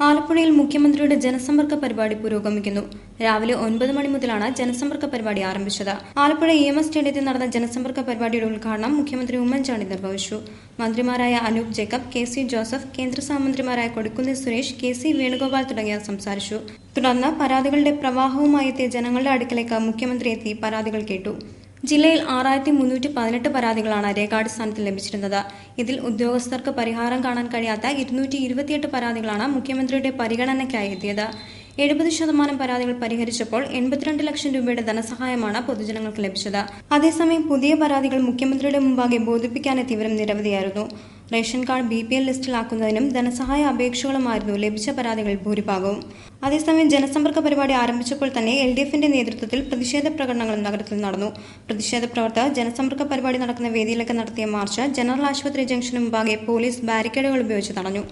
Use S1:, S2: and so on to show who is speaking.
S1: ആലപ്പുഴയിൽ മുഖ്യമന്ത്രിയുടെ ജനസമ്പർക്ക പരിപാടി പുരോഗമിക്കുന്നു. രാവിലെ 9 മണി മുതലാണ് ജനസമ്പർക്ക പരിപാടി ആരംഭിച്ചത്. ആലപ്പുഴ EMS സ്റ്റേഡിയത്തിൽ നടന്ന ജനസമ്പർക്ക പരിപാടിയുടെ ഉദ്ഘാടനം മുഖ്യമന്ത്രി ഉമ്മൻചാണ്ടി നിർവഹിച്ചു. മന്ത്രിമാരായ അനൂപ് ജേക്കബ്, KC ജോസഫ്, കേന്ദ്ര സഹമന്ത്രിമാരായ കൊടിക്കുന്നിൽ സുരേഷ്, KC വേണുഗോപാൽ തുടങ്ങിയവർ സംസാരിച്ചു. തുടർന്ന് പരാതികളുടെ പ്രവാഹവുമായി എത്തിയ ജനങ്ങളുടെ അടുക്കലേക്ക് മുഖ്യമന്ത്രി എത്തി പരാതികൾ കേട്ടു. ജില്ലയിൽ 6318 പരാതികളാണ് രേഖാടിസ്ഥാനത്തിൽ ലഭിച്ചിരുന്നത്. ഇതിൽ ഉദ്യോഗസ്ഥർക്ക് പരിഹാരം കാണാൻ കഴിയാത്ത 228 പരാതികളാണ് മുഖ്യമന്ത്രിയുടെ പരിഗണനയ്ക്കായി എത്തിയത്. 70% പരാതികൾ പരിഹരിച്ചപ്പോൾ 82 ലക്ഷം രൂപയുടെ ധനസഹായമാണ് പൊതുജനങ്ങൾക്ക് ലഭിച്ചത്. അതേസമയം പുതിയ പരാതികൾ മുഖ്യമന്ത്രിയുടെ മുമ്പാകെ ബോധിപ്പിക്കാനെത്തിയവരും നിരവധിയായിരുന്നു. റേഷൻ കാർഡ് BPL ലിസ്റ്റിലാക്കുന്നതിനും ധനസഹായ അപേക്ഷകളുമായിരുന്നു ലഭിച്ച പരാതികൾ ഭൂരിഭാഗവും. അതേസമയം ജനസമ്പർക്ക പരിപാടി ആരംഭിച്ചപ്പോൾ തന്നെ LDFന്റെ നേതൃത്വത്തിൽ പ്രതിഷേധ പ്രകടനങ്ങളും നഗരത്തിൽ നടന്നു. പ്രതിഷേധ പ്രവർത്തകർ ജനസമ്പർക്ക പരിപാടി നടക്കുന്ന വേദിയിലേക്ക് നടത്തിയ മാർച്ച് ജനറൽ ആശുപത്രി ജംഗ്ഷന് മുമ്പാകെ പോലീസ് ബാരിക്കേഡുകൾ ഉപയോഗിച്ച് തടഞ്ഞു.